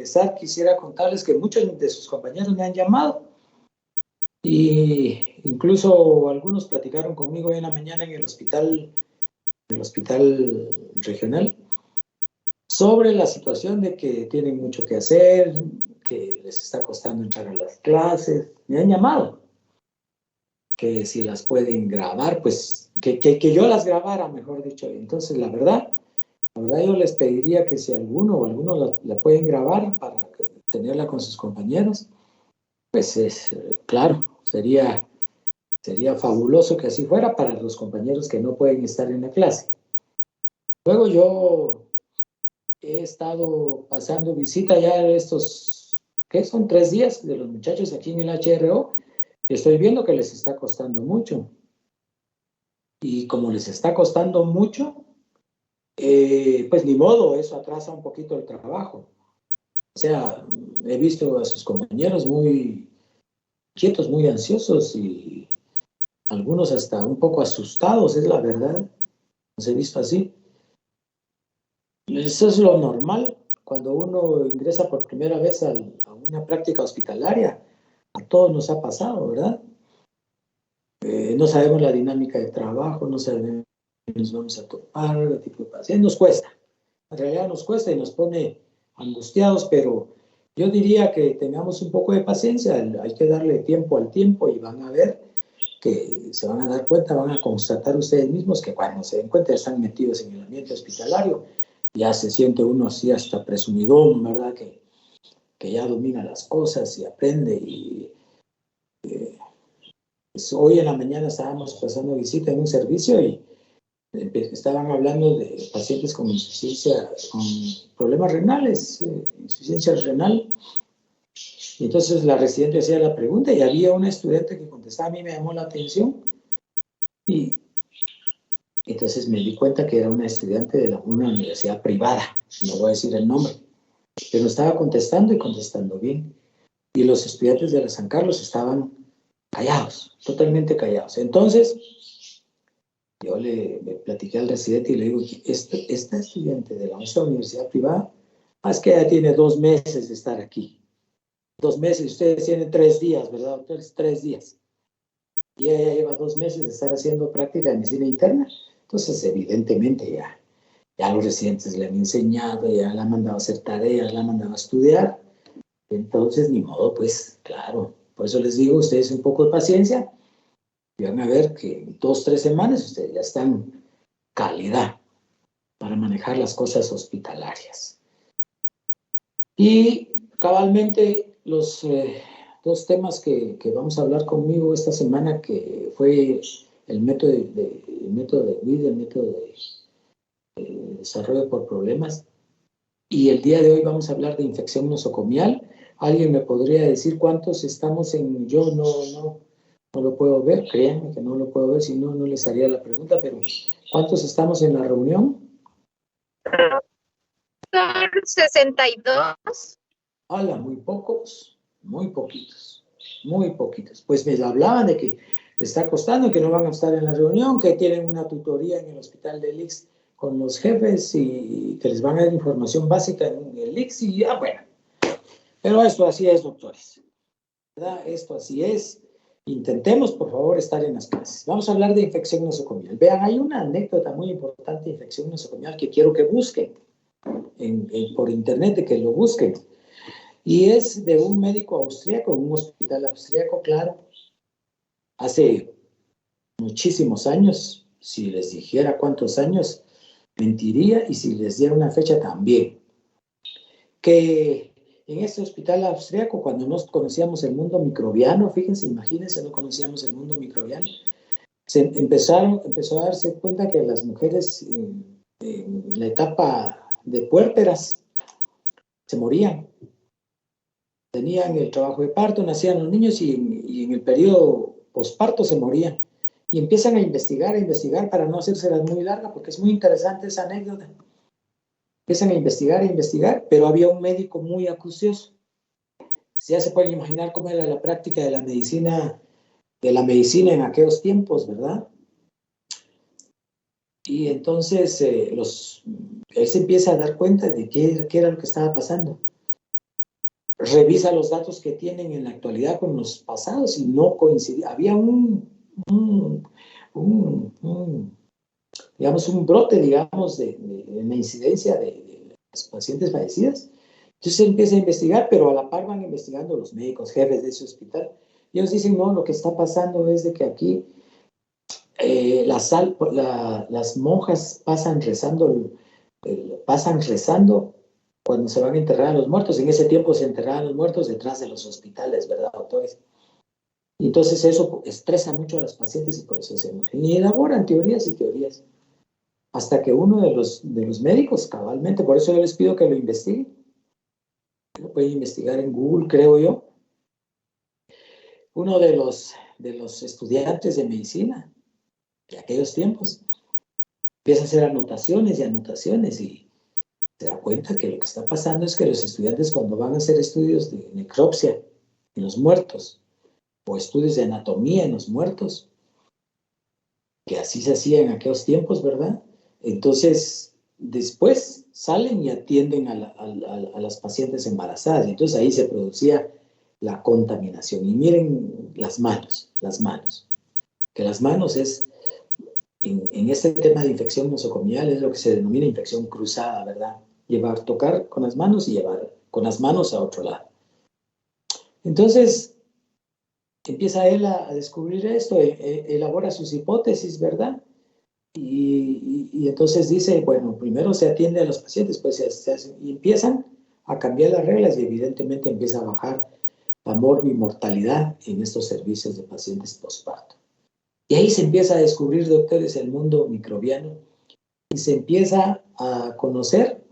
empezar, quisiera contarles que muchos de sus compañeros me han llamado y incluso algunos platicaron conmigo hoy en la mañana en el hospital regional, sobre la situación de que tienen mucho que hacer, que les está costando entrar a las clases. Me han llamado, que si las pueden grabar, pues que yo las grabara, mejor dicho. Entonces, la verdad yo les pediría que si alguno o algunos la pueden grabar para tenerla con sus compañeros, pues claro, sería fabuloso que así fuera para los compañeros que no pueden estar en la clase. Luego yo he estado pasando visita ya estos, ¿qué son? 3 días de los muchachos aquí en el HRO. Estoy viendo que les está costando mucho. Y como les está costando mucho, pues ni modo, eso atrasa un poquito el trabajo. O sea, he visto a sus compañeros muy quietos, muy ansiosos y algunos hasta un poco asustados, es la verdad. Los he visto así. Eso es lo normal cuando uno ingresa por primera vez a una práctica hospitalaria. A todos nos ha pasado, ¿verdad? No sabemos la dinámica de trabajo, no sabemos qué nos vamos a topar, el tipo de paciente. Nos cuesta. En realidad nos cuesta y nos pone angustiados, pero yo diría que tengamos un poco de paciencia. Hay que darle tiempo al tiempo y van a ver que se van a dar cuenta, van a constatar ustedes mismos que cuando se den cuenta están metidos en el ambiente hospitalario, ya se siente uno así hasta presumidón, ¿verdad? Que ya domina las cosas y aprende. Y pues hoy en la mañana estábamos pasando visita en un servicio y estaban hablando de pacientes con insuficiencia, con problemas renales, insuficiencia renal. Y entonces la residente hacía la pregunta y había una estudiante que contestaba, a mí me llamó la atención. Y entonces me di cuenta que era una estudiante de una universidad privada, no voy a decir el nombre, pero estaba contestando y contestando bien. Y los estudiantes de la San Carlos estaban callados, totalmente callados. Entonces, yo le platiqué al residente y le digo, esta estudiante de la universidad privada, es que ya tiene 2 meses de estar aquí. 2 meses, ustedes tienen 3 días, ¿verdad, doctores? 3 días. Y ella ya lleva 2 meses de estar haciendo práctica de medicina interna. Entonces, evidentemente, ya los residentes le han enseñado, ya la han mandado a hacer tareas, la han mandado a estudiar. Entonces, ni modo, pues, claro. Por eso les digo, ustedes un poco de paciencia y van a ver que en 2, 3 semanas ustedes ya están calidad para manejar las cosas hospitalarias. Y cabalmente los 2 temas que vamos a hablar conmigo esta semana, que fue el método de WID, el método de desarrollo por problemas, y el día de hoy vamos a hablar de infección nosocomial. ¿Alguien me podría decir cuántos estamos en? Yo no lo puedo ver, créanme que no lo puedo ver, si no, no les haría la pregunta, pero ¿cuántos estamos en la reunión? Son 62. Hola, muy pocos, muy poquitos, muy poquitos. Pues me hablaban de que les está costando, que no van a estar en la reunión, que tienen una tutoría en el hospital de Lix con los jefes y que les van a dar información básica en el Lix y ya, bueno. Pero esto así es, doctores, ¿verdad? Esto así es. Intentemos, por favor, estar en las clases. Vamos a hablar de infección nosocomial. Vean, hay una anécdota muy importante de infección nosocomial que quiero que busquen por internet, de que lo busquen. Y es de un médico austríaco, en un hospital austríaco, claro, hace muchísimos años. Si les dijera cuántos años, mentiría, y si les diera una fecha también. Que en este hospital austríaco, cuando no conocíamos el mundo microbiano, fíjense, imagínense, no conocíamos el mundo microbiano, empezó a darse cuenta que las mujeres en la etapa de puérperas se morían. Tenían el trabajo de parto, nacían los niños y en el periodo posparto se morían. Y empiezan a investigar para no hacérselas muy larga, porque es muy interesante esa anécdota. Empiezan a investigar, pero había un médico muy acucioso. Ya se pueden imaginar cómo era la práctica de la medicina en aquellos tiempos, ¿verdad? Y entonces él se empieza a dar cuenta de qué era lo que estaba pasando. revisa los datos que tienen en la actualidad con los pasados y no coincidía. Había digamos, un brote, digamos, de la incidencia de las pacientes fallecidas. Entonces se empieza a investigar, pero a la par van investigando los médicos, jefes de ese hospital. Y ellos dicen, no, lo que está pasando es de que aquí las monjas pasan rezando cuando se van a enterrar a los muertos. En ese tiempo se enterraban los muertos detrás de los hospitales, ¿verdad, doctores? Y entonces eso estresa mucho a las pacientes y por eso se mueren. Y elaboran teorías y teorías. Hasta que uno de los médicos, cabalmente, por eso yo les pido que lo investiguen. Lo pueden investigar en Google, creo yo. Uno de los estudiantes de medicina de aquellos tiempos empieza a hacer anotaciones y anotaciones y se da cuenta que lo que está pasando es que los estudiantes, cuando van a hacer estudios de necropsia en los muertos o estudios de anatomía en los muertos, que así se hacía en aquellos tiempos, ¿verdad? Entonces, después salen y atienden a las pacientes embarazadas. Entonces ahí se producía la contaminación. Y miren las manos. Que las manos es, en este tema de infección nosocomial, es lo que se denomina infección cruzada, ¿verdad? Tocar con las manos y llevar con las manos a otro lado. Entonces, empieza él a descubrir esto, elabora sus hipótesis, ¿verdad? Y entonces dice, bueno, primero se atiende a los pacientes, pues y empiezan a cambiar las reglas y evidentemente empieza a bajar la morbimortalidad en estos servicios de pacientes postparto. Y ahí se empieza a descubrir, doctores, el mundo microbiano y se empieza a conocer,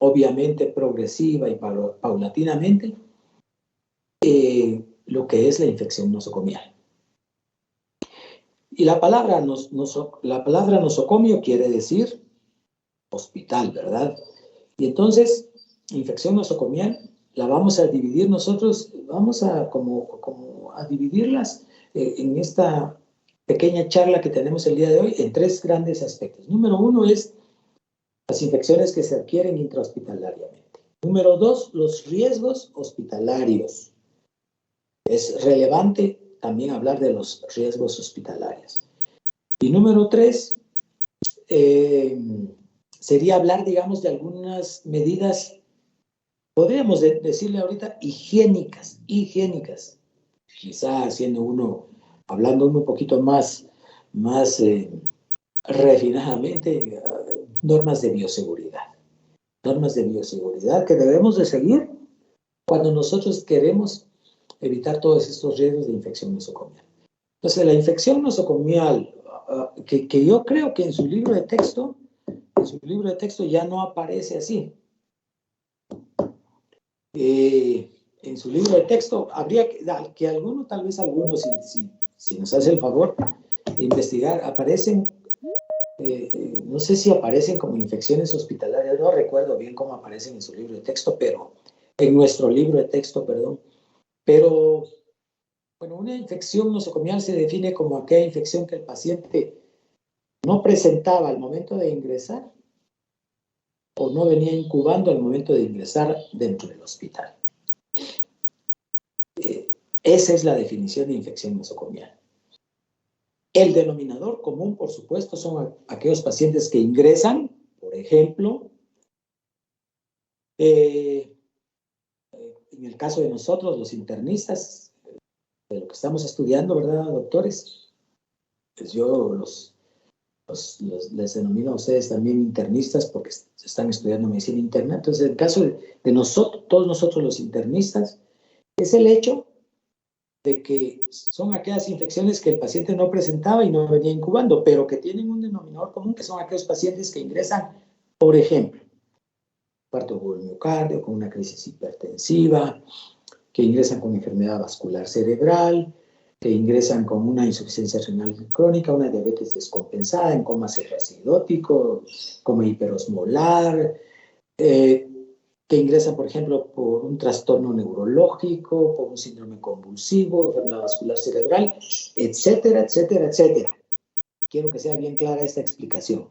obviamente progresiva y paulatinamente, lo que es la infección nosocomial. Y la palabra nosocomio quiere decir hospital, ¿verdad? Y entonces, infección nosocomial la vamos a dividir nosotros, vamos a como a dividirlas en esta pequeña charla que tenemos el día de hoy en tres grandes aspectos. Número uno es las infecciones que se adquieren intrahospitalariamente. Número dos, los riesgos hospitalarios. Es relevante también hablar de los riesgos hospitalarios. Y número tres, sería hablar, digamos, de algunas medidas, podríamos decirle ahorita, higiénicas. Quizá hablando uno un poquito más refinadamente, normas de bioseguridad que debemos de seguir cuando nosotros queremos evitar todos estos riesgos de infección nosocomial. Entonces, la infección nosocomial, que yo creo que en su libro de texto ya no aparece así. En su libro de texto habría que alguno, tal vez algunos, si nos hace el favor de investigar, aparecen, no sé si aparecen como infecciones hospitalarias, no recuerdo bien cómo aparecen en su libro de texto, en nuestro libro de texto, perdón. Pero, bueno, una infección nosocomial se define como aquella infección que el paciente no presentaba al momento de ingresar o no venía incubando al momento de ingresar dentro del hospital. Esa es la definición de infección nosocomial. El denominador común, por supuesto, son aquellos pacientes que ingresan, por ejemplo, en el caso de nosotros, los internistas, de lo que estamos estudiando, ¿verdad, doctores? Pues yo les denomino a ustedes también internistas porque están estudiando medicina interna. Entonces, en el caso de nosotros, todos nosotros los internistas, es el hecho de que son aquellas infecciones que el paciente no presentaba y no venía incubando, pero que tienen un denominador común, que son aquellos pacientes que ingresan, por ejemplo, parto por el miocardio, con una crisis hipertensiva, que ingresan con enfermedad vascular cerebral, que ingresan con una insuficiencia renal crónica, una diabetes descompensada, en coma cefacidótico, coma hiperosmolar, que ingresan, por ejemplo, por un trastorno neurológico, por un síndrome convulsivo, enfermedad vascular cerebral, etcétera, etcétera, etcétera. Quiero que sea bien clara esta explicación.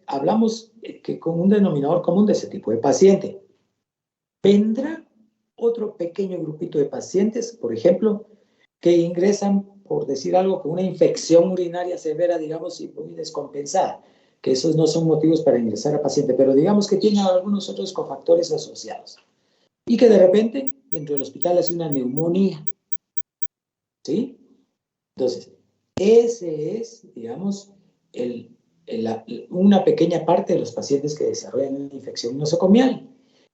Hablamos con un denominador común de ese tipo de paciente. vendrá otro pequeño grupito de pacientes, por ejemplo, que ingresan, por decir algo, con una infección urinaria severa, digamos, y muy descompensada, que esos no son motivos para ingresar a paciente, pero digamos que tienen algunos otros cofactores asociados. Y que de repente, dentro del hospital, hace una neumonía. ¿Sí? Entonces, ese es, digamos, una pequeña parte de los pacientes que desarrollan una infección nosocomial.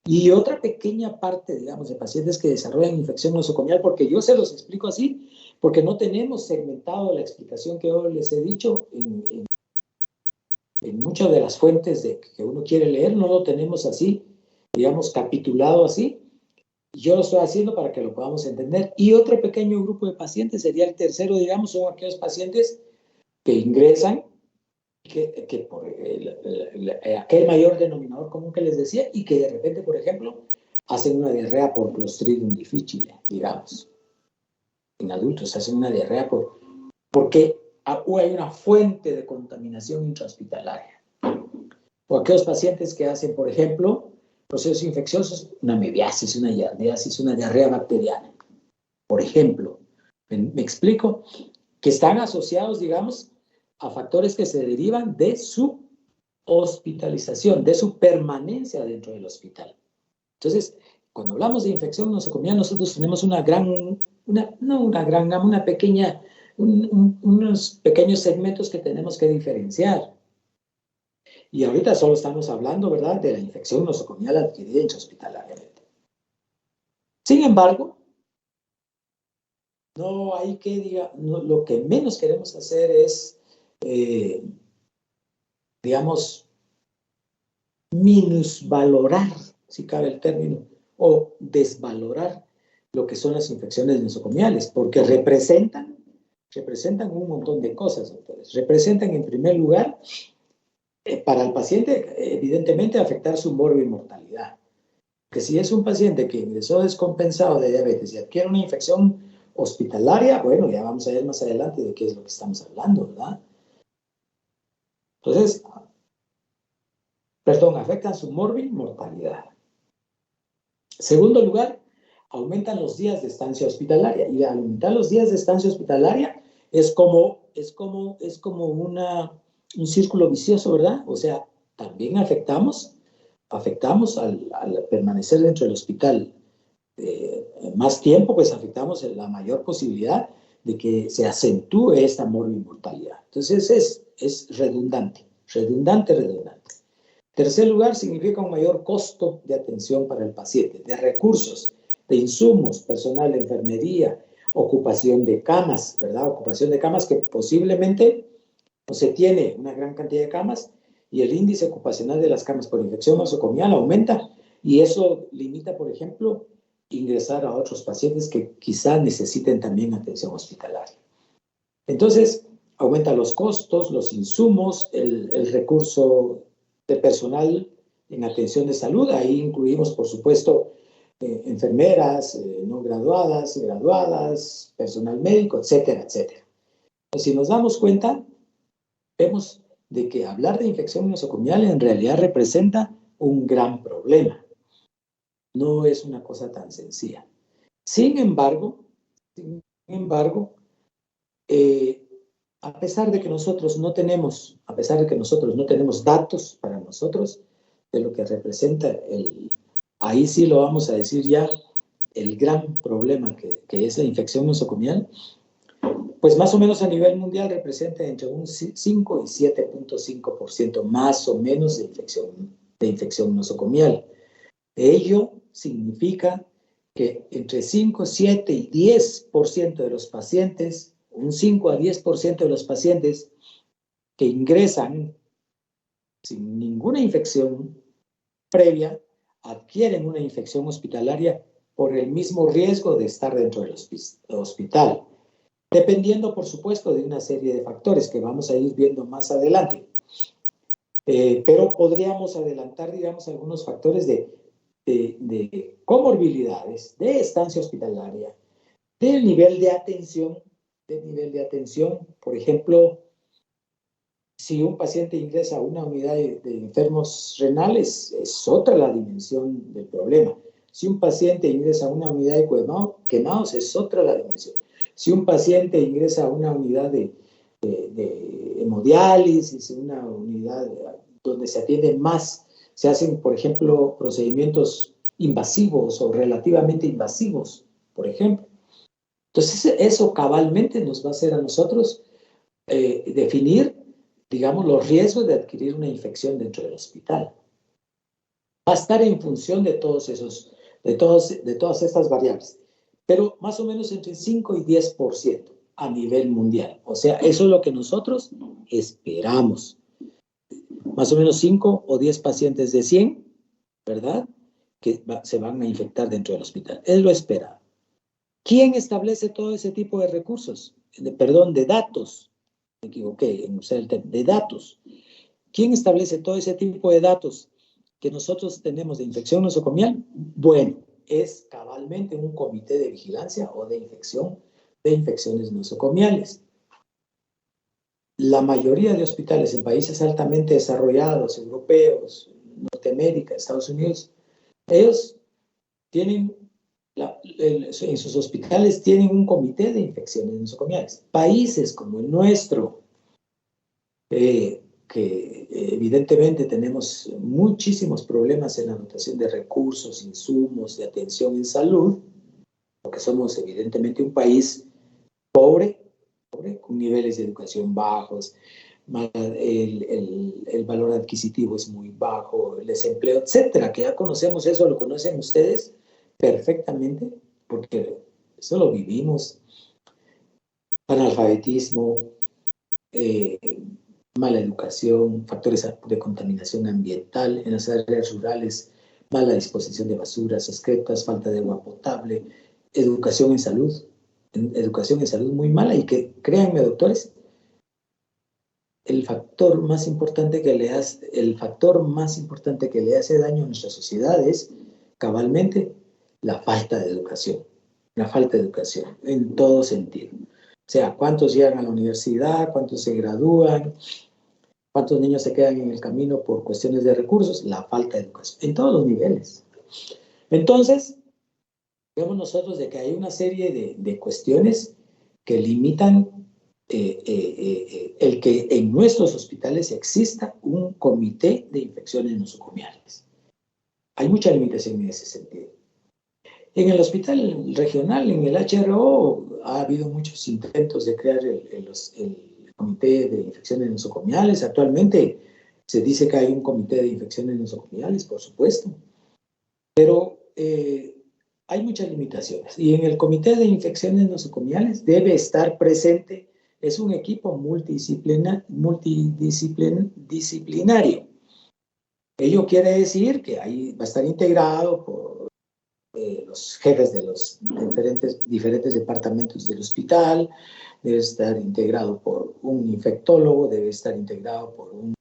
Y otra pequeña parte, digamos, de pacientes que desarrollan infección nosocomial, porque yo se los explico así, porque no tenemos segmentado la explicación que yo les he dicho en muchas de las fuentes que uno quiere leer, no lo tenemos así, digamos, capitulado así. Yo lo estoy haciendo para que lo podamos entender. Y otro pequeño grupo de pacientes, sería el tercero, digamos, son aquellos pacientes que ingresan, que por aquel mayor denominador común que les decía, y que de repente, por ejemplo, hacen una diarrea por Clostridium difficile, digamos. En adultos hacen una diarrea porque hay una fuente de contaminación intrahospitalaria. O aquellos pacientes que hacen, por ejemplo, procesos infecciosos, una amebiasis, una giardiasis, una diarrea bacteriana. Por ejemplo, ¿me explico? Que están asociados, digamos, a factores que se derivan de su hospitalización, de su permanencia dentro del hospital. Entonces, cuando hablamos de infección nosocomial, nosotros tenemos unos pequeños segmentos que tenemos que diferenciar. Y ahorita solo estamos hablando, ¿verdad?, de la infección nosocomial adquirida intrahospitalariamente. Sin embargo, no hay que, lo que menos queremos hacer es, digamos, minusvalorar, si cabe el término, o desvalorar lo que son las infecciones nosocomiales, porque representan un montón de cosas, doctores. Representan, en primer lugar, para el paciente, evidentemente, afectar su morbimortalidad. Que si es un paciente que ingresó descompensado de diabetes y adquiere una infección hospitalaria, bueno, ya vamos a ver más adelante de qué es lo que estamos hablando, ¿verdad? Entonces, afectan su morbimortalidad. Segundo lugar, aumentan los días de estancia hospitalaria. Y al aumentar los días de estancia hospitalaria es como un círculo vicioso, ¿verdad? O sea, también afectamos al permanecer dentro del hospital más tiempo, pues afectamos la mayor posibilidad de que se acentúe esta morbimortalidad. Entonces es redundante. Tercer lugar, significa un mayor costo de atención para el paciente, de recursos, de insumos, personal de enfermería, ocupación de camas, ¿verdad? Ocupación de camas que posiblemente no se tiene una gran cantidad de camas y el índice ocupacional de las camas por infección nosocomial aumenta y eso limita, por ejemplo, ingresar a otros pacientes que quizá necesiten también atención hospitalaria. Entonces, aumenta los costos, los insumos, el recurso de personal en atención de salud. Ahí incluimos, por supuesto, enfermeras, no graduadas, graduadas, personal médico, etcétera, etcétera. Pues si nos damos cuenta, vemos de que hablar de infección nosocomial en realidad representa un gran problema. No es una cosa tan sencilla. Sin embargo, a pesar de que nosotros no tenemos datos para nosotros de lo que representa ahí sí lo vamos a decir ya, el gran problema que es la infección nosocomial, pues más o menos a nivel mundial representa entre un 5 y 7.5% más o menos de infección nosocomial. Ello significa que entre 5, 7 y 10% de los pacientes, un 5 a 10% de los pacientes que ingresan sin ninguna infección previa, adquieren una infección hospitalaria por el mismo riesgo de estar dentro del hospital, dependiendo, por supuesto, de una serie de factores que vamos a ir viendo más adelante. Pero podríamos adelantar, digamos, algunos factores de comorbilidades, de estancia hospitalaria, del nivel de atención, por ejemplo, si un paciente ingresa a una unidad de enfermos renales, es otra la dimensión del problema. Si un paciente ingresa a una unidad de quemados, es otra la dimensión. Si un paciente ingresa a una unidad de hemodiálisis, una unidad donde se atienden más, se hacen, por ejemplo, procedimientos invasivos o relativamente invasivos, por ejemplo. Entonces, eso cabalmente nos va a hacer a nosotros definir, digamos, los riesgos de adquirir una infección dentro del hospital. Va a estar en función de todas estas variables, pero más o menos entre 5 y 10% a nivel mundial. O sea, eso es lo que nosotros esperamos. Más o menos 5 o 10 pacientes de 100, ¿verdad?, que se van a infectar dentro del hospital. Es lo esperado. ¿Quién establece todo ese tipo de recursos? De datos. Me equivoqué en usar el término, de datos. ¿Quién establece todo ese tipo de datos que nosotros tenemos de infección nosocomial? Bueno, es cabalmente un comité de vigilancia o de infecciones nosocomiales. La mayoría de hospitales en países altamente desarrollados, europeos, Norteamérica, Estados Unidos, ellos tienen, en sus hospitales tienen un comité de infecciones nosocomiales. Países como el nuestro, que evidentemente tenemos muchísimos problemas en la dotación de recursos, insumos, de atención en salud, porque somos evidentemente un país pobre, con niveles de educación bajos, el valor adquisitivo es muy bajo, el desempleo, etcétera, que ya conocemos eso, lo conocen ustedes perfectamente, porque eso lo vivimos. Analfabetismo, mala educación, factores de contaminación ambiental en las áreas rurales, mala disposición de basuras, excretas, falta de agua potable, educación en salud muy mala, y que, créanme, doctores, el factor más importante que le hace daño a nuestra sociedad es cabalmente la falta de educación en todo sentido. O sea, cuántos llegan a la universidad, cuántos se gradúan, cuántos niños se quedan en el camino por cuestiones de recursos, la falta de educación, en todos los niveles. Entonces, vemos nosotros de que hay una serie de cuestiones que limitan el que en nuestros hospitales exista un comité de infecciones nosocomiales. Hay mucha limitación en ese sentido. En el hospital regional, en el HRO, ha habido muchos intentos de crear el comité de infecciones nosocomiales. Actualmente se dice que hay un comité de infecciones nosocomiales, por supuesto, pero hay muchas limitaciones. Y en el comité de infecciones nosocomiales debe estar presente, es un equipo multidisciplinario. Ello quiere decir que ahí va a estar integrado por los jefes de los diferentes departamentos del hospital, debe estar integrado por un infectólogo, debe estar integrado por un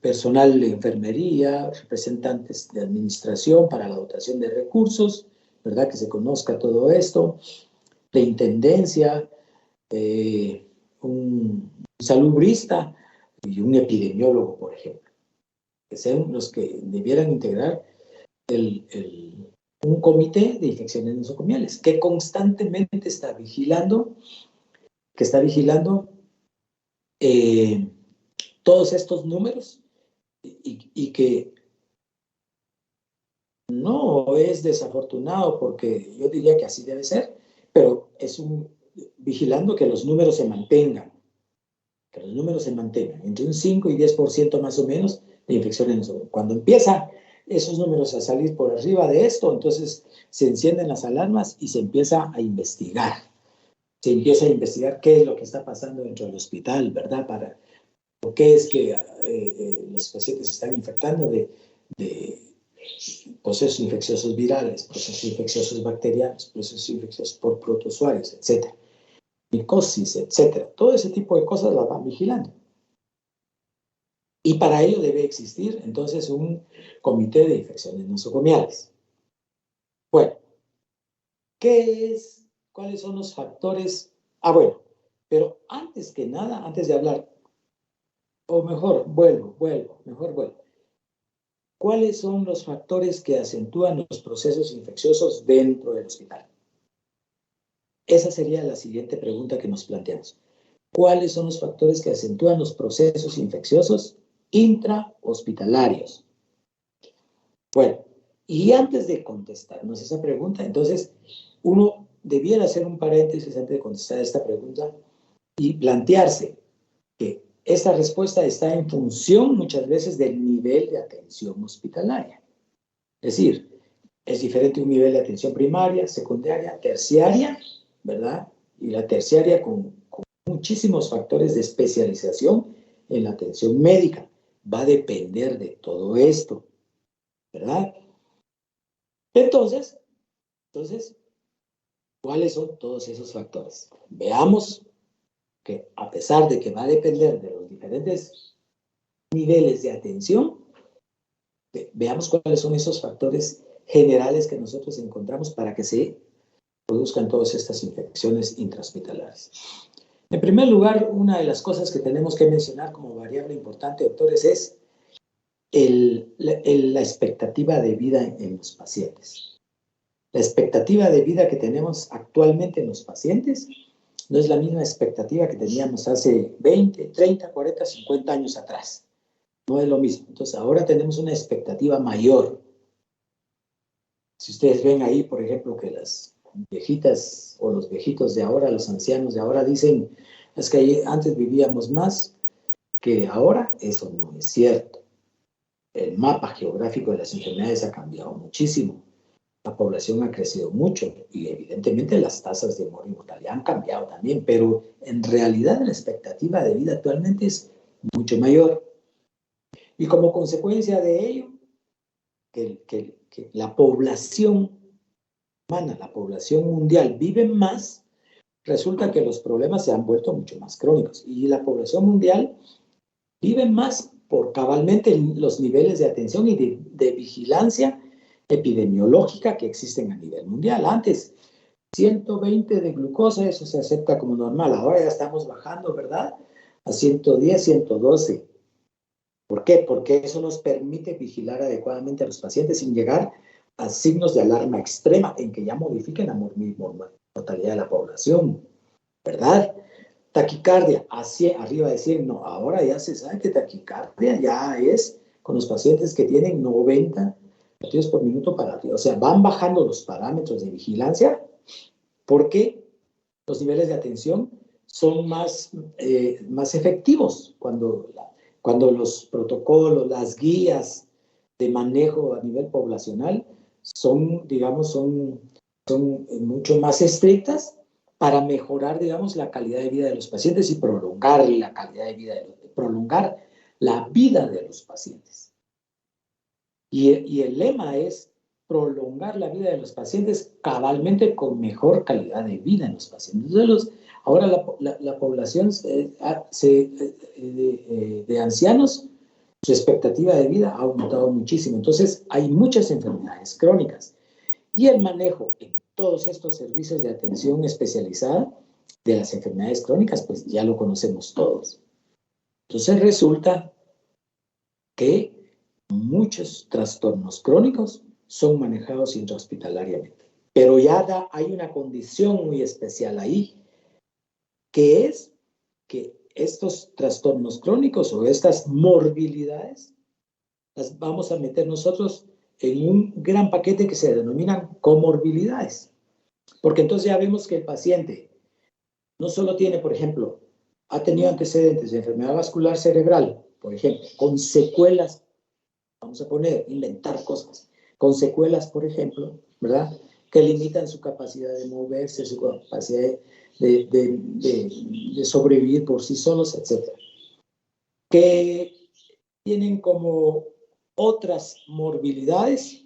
personal de enfermería, representantes de administración para la dotación de recursos, ¿verdad? Que se conozca todo esto, de intendencia, un salubrista y un epidemiólogo, por ejemplo, que sean los que debieran integrar un comité de infecciones nosocomiales que constantemente está vigilando, todos estos números y que no es desafortunado, porque yo diría que así debe ser, pero es vigilando que los números se mantengan, entre un 5 y 10% más o menos de infecciones nosocomiales. Cuando empieza esos números a salir por arriba de esto, entonces se encienden las alarmas y se empieza a investigar. Se empieza a investigar qué es lo que está pasando dentro del hospital, ¿verdad? ¿Por qué es que los pacientes se están infectando de procesos infecciosos virales, procesos infecciosos bacterianos, procesos infecciosos por protozoarios, etcétera, micosis, etcétera? Todo ese tipo de cosas las van vigilando. Y para ello debe existir, entonces, un comité de infecciones nosocomiales. Bueno, ¿cuáles son los factores? Bueno, pero antes que nada, antes de hablar, o mejor, vuelvo. ¿cuáles son los factores que acentúan los procesos infecciosos dentro del hospital? Esa sería la siguiente pregunta que nos planteamos. ¿Cuáles son los factores que acentúan los procesos infecciosos intrahospitalarios? Bueno, y antes de contestarnos esa pregunta, entonces, uno debiera hacer un paréntesis antes de contestar esta pregunta y plantearse que esta respuesta está en función muchas veces del nivel de atención hospitalaria. Es decir, es diferente un nivel de atención primaria, secundaria, terciaria, ¿verdad? Y la terciaria con muchísimos factores de especialización en la atención médica. Va a depender de todo esto, ¿verdad? Entonces, ¿cuáles son todos esos factores? Veamos que a pesar de que va a depender de los diferentes niveles de atención, veamos cuáles son esos factores generales que nosotros encontramos para que se produzcan todas estas infecciones intrahospitalarias. En primer lugar, una de las cosas que tenemos que mencionar como variable importante, doctores, es la expectativa de vida en los pacientes. La expectativa de vida que tenemos actualmente en los pacientes no es la misma expectativa que teníamos hace 20, 30, 40, 50 años atrás. No es lo mismo. Entonces, ahora tenemos una expectativa mayor. Si ustedes ven ahí, por ejemplo, que las viejitas o los viejitos de ahora, los ancianos de ahora dicen, es que antes vivíamos más que ahora, eso no es cierto. El mapa geográfico de las enfermedades ha cambiado muchísimo. La población ha crecido mucho y evidentemente las tasas de mortalidad han cambiado también, pero en realidad la expectativa de vida actualmente es mucho mayor. Y como consecuencia de ello, que la población humana, la población mundial vive más, resulta que los problemas se han vuelto mucho más crónicos. Y la población mundial vive más por cabalmente los niveles de atención y de vigilancia epidemiológica que existen a nivel mundial. Antes, 120 de glucosa, eso se acepta como normal. Ahora ya estamos bajando, ¿verdad? A 110, 112. ¿Por qué? Porque eso nos permite vigilar adecuadamente a los pacientes sin llegar a signos de alarma extrema en que ya modifiquen la mortalidad de la población, ¿verdad? Taquicardia, arriba de 100, no, ahora ya se sabe que taquicardia ya es con los pacientes que tienen 90 latidos por minuto para arriba. O sea, van bajando los parámetros de vigilancia porque los niveles de atención son más efectivos cuando los protocolos, las guías de manejo a nivel poblacional son, digamos, son mucho más estrictas para mejorar, digamos, la calidad de vida de los pacientes y prolongar la calidad de vida, prolongar la vida de los pacientes. Y el lema es prolongar la vida de los pacientes cabalmente con mejor calidad de vida en los pacientes. Entonces, ahora la población de ancianos, su expectativa de vida ha aumentado muchísimo. Entonces, hay muchas enfermedades crónicas. Y el manejo en todos estos servicios de atención especializada de las enfermedades crónicas, pues ya lo conocemos todos. Entonces, resulta que muchos trastornos crónicos son manejados intrahospitalariamente. Pero ya hay una condición muy especial ahí, que es que estos trastornos crónicos o estas morbilidades las vamos a meter nosotros en un gran paquete que se denominan comorbilidades. Porque entonces ya vemos que el paciente no solo tiene, por ejemplo, ha tenido antecedentes de enfermedad vascular cerebral, por ejemplo, con secuelas, vamos a inventar cosas, con secuelas, por ejemplo, ¿verdad?, que limitan su capacidad de moverse, su capacidad de sobrevivir por sí solos, etc. Que tienen como otras morbilidades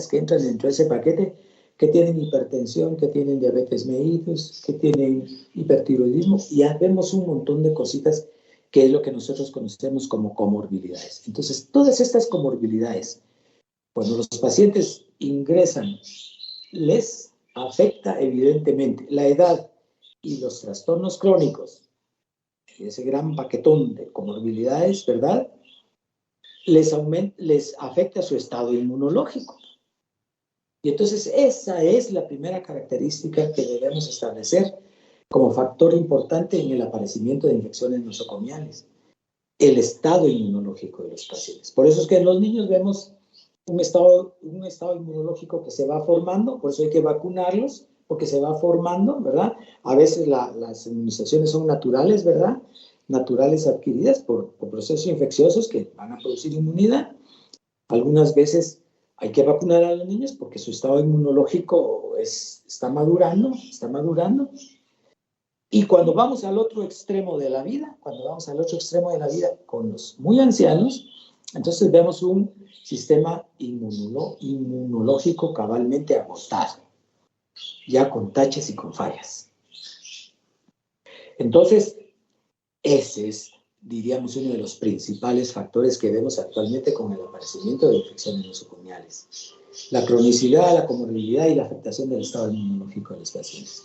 que entran dentro de ese paquete, que tienen hipertensión, que tienen diabetes mellitus, que tienen hipertiroidismo, y ya vemos un montón de cositas que es lo que nosotros conocemos como comorbilidades. Entonces, todas estas comorbilidades, cuando los pacientes ingresan, les afecta evidentemente la edad y los trastornos crónicos, ese gran paquetón de comorbilidades, ¿verdad?, les afecta su estado inmunológico. Y entonces esa es la primera característica que debemos establecer como factor importante en el aparecimiento de infecciones nosocomiales, el estado inmunológico de los pacientes. Por eso es que en los niños vemos un estado inmunológico que se va formando, por eso hay que vacunarlos, porque se va formando, ¿verdad? A veces las inmunizaciones son naturales, ¿verdad? Naturales adquiridas por procesos infecciosos que van a producir inmunidad. Algunas veces hay que vacunar a los niños porque su estado inmunológico está madurando. Y cuando vamos al otro extremo de la vida, con los muy ancianos, entonces vemos un sistema inmunológico cabalmente agotado, ya con taches y con fallas. Entonces, ese es, diríamos, uno de los principales factores que vemos actualmente con el aparecimiento de infecciones nosocomiales. La cronicidad, la comorbilidad y la afectación del estado inmunológico de los pacientes.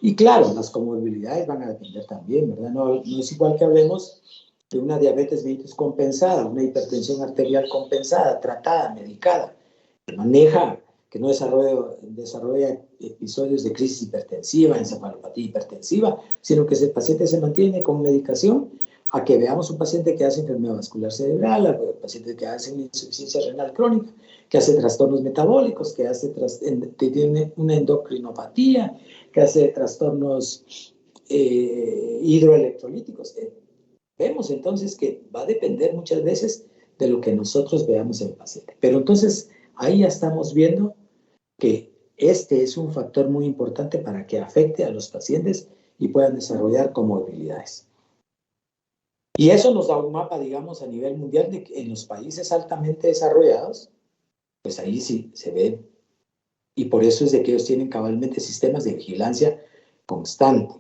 Y claro, las comorbilidades van a depender también, ¿verdad? No es igual que hablemos de una diabetes mellitus compensada, una hipertensión arterial compensada, tratada, medicada, que no desarrolla episodios de crisis hipertensiva, encefalopatía hipertensiva, sino que ese paciente se mantiene con medicación, a que veamos un paciente que hace enfermedad vascular cerebral, a un paciente que hace una insuficiencia renal crónica, que hace trastornos metabólicos, que tiene una endocrinopatía, que hace trastornos hidroelectrolíticos. Vemos entonces que va a depender muchas veces de lo que nosotros veamos en el paciente. Pero entonces ahí ya estamos viendo que este es un factor muy importante para que afecte a los pacientes y puedan desarrollar comorbilidades. Y eso nos da un mapa, digamos, a nivel mundial de que en los países altamente desarrollados, pues ahí sí se ve. Y por eso es de que ellos tienen cabalmente sistemas de vigilancia constante.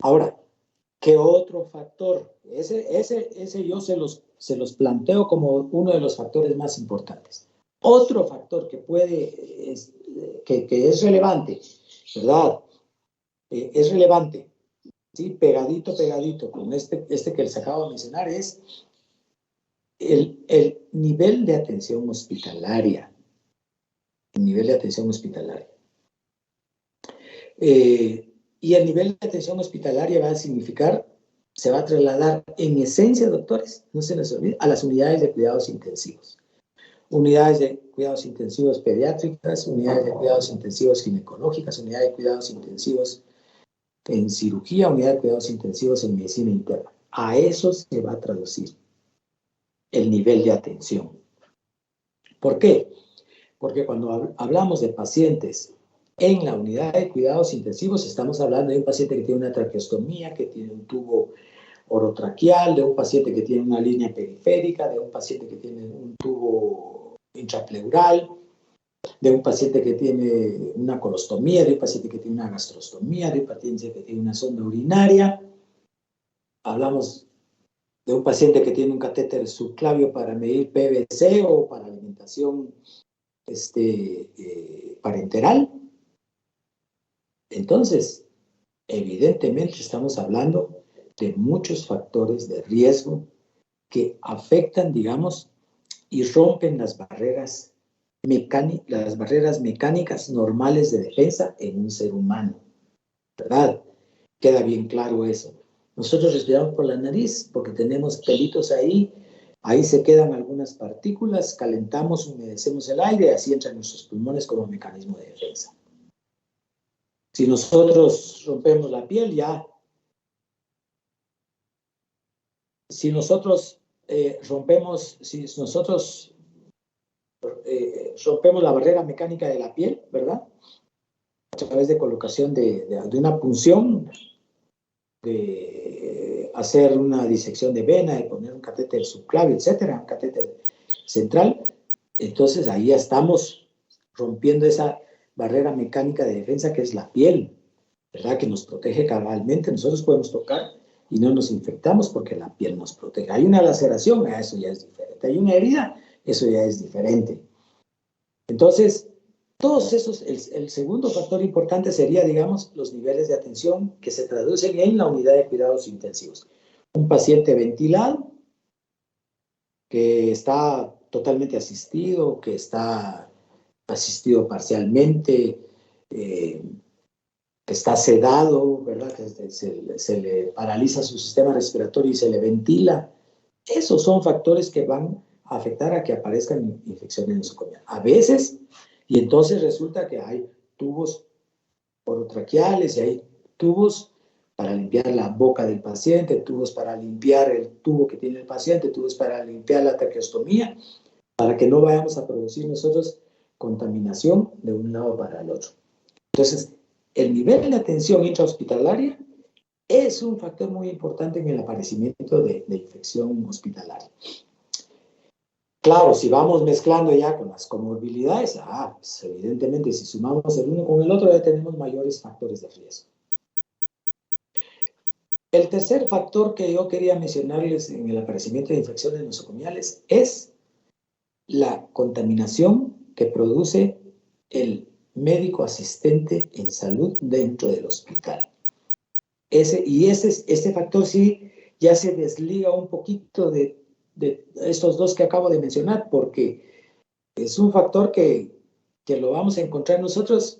Ahora, ¿qué otro factor? Ese yo se los planteo como uno de los factores más importantes. Otro factor que es relevante, ¿verdad? Es relevante, ¿sí? Pegadito con este que les acabo de mencionar, es el nivel de atención hospitalaria. Y el nivel de atención hospitalaria va a significar, se va a trasladar en esencia, doctores, no se les olvide, a las unidades de cuidados intensivos. Unidades de cuidados intensivos pediátricas, unidades de cuidados intensivos ginecológicas, unidades de cuidados intensivos en cirugía, unidades de cuidados intensivos en medicina interna. A eso se va a traducir el nivel de atención. ¿Por qué? Porque cuando hablamos de pacientes en la unidad de cuidados intensivos, estamos hablando de un paciente que tiene una traqueostomía, que tiene un tubo orotraqueal, de un paciente que tiene una línea periférica, de un paciente que tiene un tubo intrapleural, de un paciente que tiene una colostomía, de un paciente que tiene una gastrostomía, de un paciente que tiene una sonda urinaria. Hablamos de un paciente que tiene un catéter subclavio para medir PVC o para alimentación parenteral. Entonces, evidentemente estamos hablando de muchos factores de riesgo que afectan, digamos, y rompen las barreras mecánicas normales de defensa en un ser humano, ¿verdad? Queda bien claro eso. Nosotros respiramos por la nariz porque tenemos pelitos ahí se quedan algunas partículas, calentamos, humedecemos el aire y así entran nuestros pulmones como mecanismo de defensa. Si nosotros rompemos la piel, ya. Si nosotros rompemos la barrera mecánica de la piel, ¿verdad? A través de colocación de una punción, de hacer una disección de vena, de poner un catéter subclavio, etcétera, un catéter central, entonces ahí ya estamos rompiendo esa barrera mecánica de defensa que es la piel, ¿verdad? Que nos protege cabalmente. Nosotros podemos tocar y no nos infectamos porque la piel nos protege. Hay una laceración, eso ya es diferente. Hay una herida, eso ya es diferente. Entonces, todos esos, el segundo factor importante sería, digamos, los niveles de atención que se traducen en la unidad de cuidados intensivos. un paciente ventilado, que está totalmente asistido, que está asistido parcialmente, que está sedado, ¿verdad? Que se le paraliza su sistema respiratorio y se le ventila. Esos son factores que van a afectar a que aparezcan infecciones nosocomiales. A veces, y entonces resulta que hay tubos orotraqueales y hay tubos para limpiar la boca del paciente, tubos para limpiar el tubo que tiene el paciente, tubos para limpiar la traqueostomía, para que no vayamos a producir nosotros contaminación de un lado para el otro. Entonces, el nivel de atención intrahospitalaria es un factor muy importante en el aparecimiento de infección hospitalaria. Claro, si vamos mezclando ya con las comorbilidades, pues evidentemente si sumamos el uno con el otro ya tenemos mayores factores de riesgo. El tercer factor que yo quería mencionarles en el aparecimiento de infecciones nosocomiales es la contaminación que produce el médico asistente en salud dentro del hospital. Este factor sí ya se desliga un poquito de estos dos que acabo de mencionar, porque es un factor que lo vamos a encontrar nosotros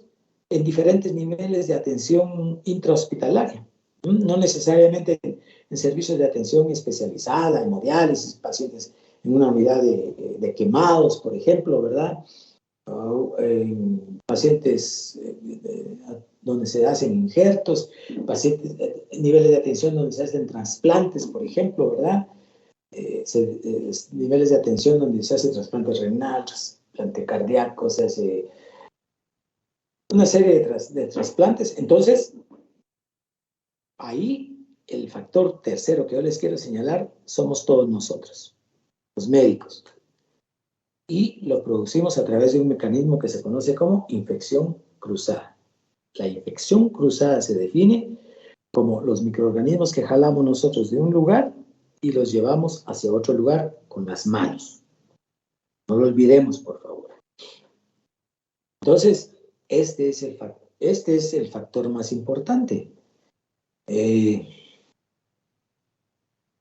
en diferentes niveles de atención intrahospitalaria. No necesariamente en servicios de atención especializada, hemodiálisis, pacientes en una unidad de quemados, por ejemplo, ¿verdad? O en pacientes donde se hacen injertos, pacientes, niveles de atención donde se hacen trasplantes, por ejemplo, ¿verdad? Niveles de atención donde se hace trasplante renal, trasplante cardíaco, se hace una serie de trasplantes. Entonces, ahí el factor tercero que yo les quiero señalar somos todos nosotros, los médicos. Y lo producimos a través de un mecanismo que se conoce como infección cruzada. La infección cruzada se define como los microorganismos que jalamos nosotros de un lugar y los llevamos hacia otro lugar con las manos. No lo olvidemos, por favor. Entonces, este es el factor más importante.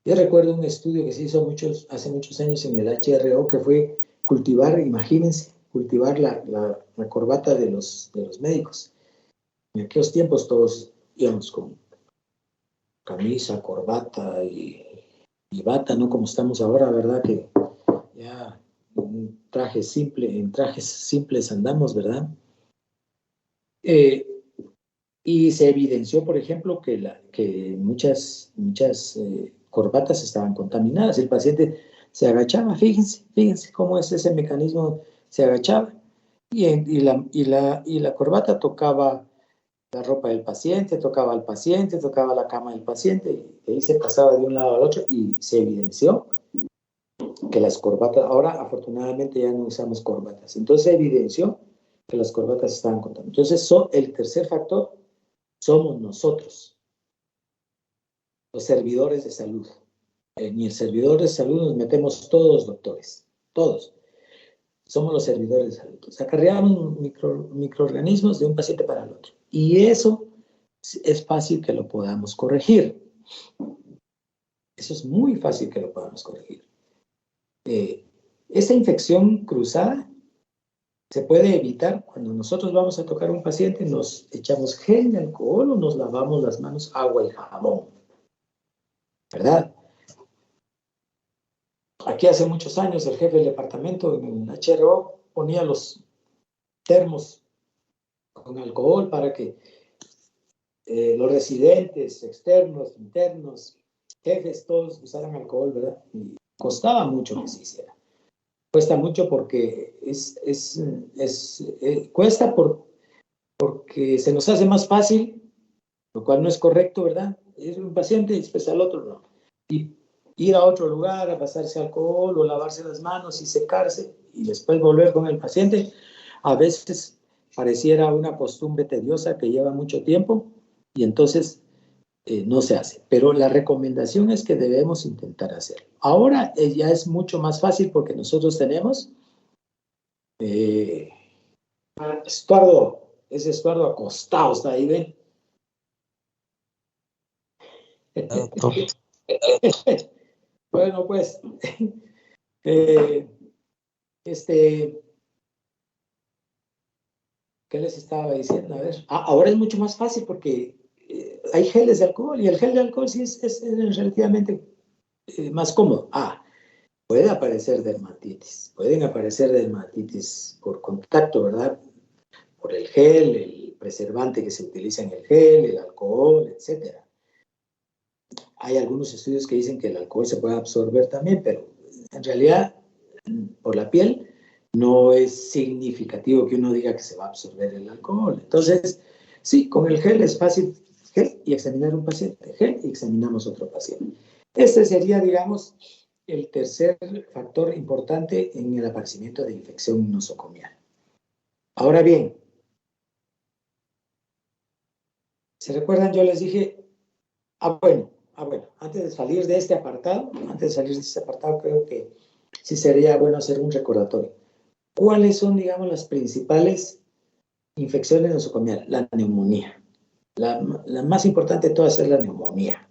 Yo recuerdo un estudio que se hizo hace muchos años en el HRO, que fue cultivar, imagínense, cultivar la corbata de los médicos. En aquellos tiempos todos íbamos con camisa, corbata y bata, no como estamos ahora, ¿verdad? Que ya en trajes simples andamos, ¿verdad? Y se evidenció, por ejemplo, que muchas corbatas estaban contaminadas. El paciente se agachaba, fíjense cómo es ese mecanismo, se agachaba y la corbata tocaba la ropa del paciente, tocaba al paciente, tocaba la cama del paciente, y ahí se pasaba de un lado al otro y se evidenció que las corbatas, ahora afortunadamente ya no usamos corbatas, entonces se evidenció que las corbatas estaban contaminadas. Entonces el tercer factor somos nosotros, los servidores de salud. En el servidor de salud nos metemos todos los doctores, todos. Somos los servidores de salud. Acarreamos microorganismos de un paciente para el otro. Y eso es fácil que lo podamos corregir. Eso es muy fácil que lo podamos corregir. Esta infección cruzada se puede evitar cuando nosotros vamos a tocar a un paciente, nos echamos gel de alcohol o nos lavamos las manos, agua y jabón. ¿Verdad? Aquí hace muchos años el jefe del departamento en el HRO ponía los termos con alcohol para que los residentes externos, internos, jefes, todos usaran alcohol, ¿verdad? Y costaba mucho que se hiciera. Cuesta mucho porque cuesta porque se nos hace más fácil, lo cual no es correcto, ¿verdad? Es un paciente y después al otro no. Y ir a otro lugar a pasarse alcohol o lavarse las manos y secarse y después volver con el paciente, a veces pareciera una costumbre tediosa que lleva mucho tiempo y entonces no se hace. Pero la recomendación es que debemos intentar hacerlo. Ahora ya es mucho más fácil porque nosotros tenemos Estuardo, ese Estuardo acostado está ahí, ¿ven? Bueno, pues, eh, ¿qué les estaba diciendo? A ver, ahora es mucho más fácil porque hay geles de alcohol y el gel de alcohol sí es relativamente más cómodo. Puede pueden aparecer dermatitis por contacto, ¿verdad? Por el gel, el preservante que se utiliza en el gel, el alcohol, etcétera. Hay algunos estudios que dicen que el alcohol se puede absorber también, pero en realidad por la piel no es significativo que uno diga que se va a absorber el alcohol. Entonces, sí, con el gel es fácil, gel y examinar un paciente, gel y examinamos otro paciente. Este sería, digamos, el tercer factor importante en el aparecimiento de infección nosocomial. Ahora bien, ¿se recuerdan? Yo les dije, bueno, antes de salir de este apartado, creo que sí sería bueno hacer un recordatorio. ¿Cuáles son, digamos, las principales infecciones nosocomiales? La neumonía. La más importante de todas es la neumonía.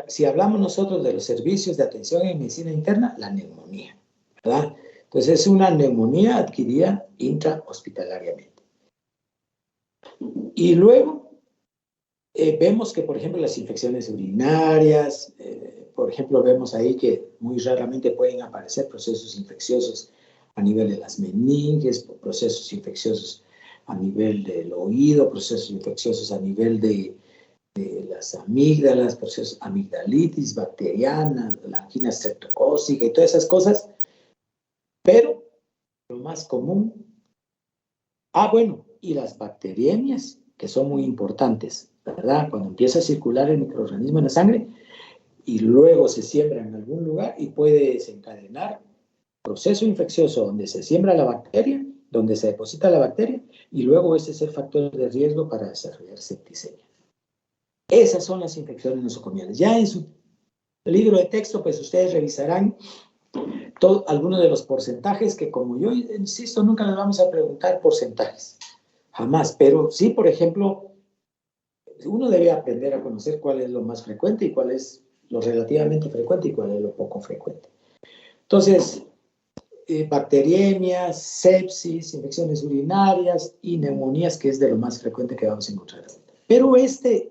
Si hablamos nosotros de los servicios de atención en medicina interna, la neumonía, ¿verdad? Entonces es una neumonía adquirida intrahospitalariamente. Y luego vemos que, por ejemplo, las infecciones urinarias, por ejemplo, vemos ahí que muy raramente pueden aparecer procesos infecciosos a nivel de las meninges, procesos infecciosos a nivel del oído, procesos infecciosos a nivel de las amígdalas, procesos amigdalitis bacteriana, la angina streptocócica y todas esas cosas, pero lo más común, bueno, y las bacteriemias, que son muy importantes, ¿verdad? Cuando empieza a circular el microorganismo en la sangre y luego se siembra en algún lugar y puede desencadenar proceso infeccioso donde se siembra la bacteria, donde se deposita la bacteria y luego ese es el factor de riesgo para desarrollar septicemia. Esas son las infecciones nosocomiales. Ya en su libro de texto, pues ustedes revisarán algunos de los porcentajes que, como yo insisto, nunca les vamos a preguntar porcentajes, jamás, pero sí, por ejemplo, uno debe aprender a conocer cuál es lo más frecuente y cuál es lo relativamente frecuente y cuál es lo poco frecuente. Entonces, bacteriemias, sepsis, infecciones urinarias y neumonías, que es de lo más frecuente que vamos a encontrar. Pero estos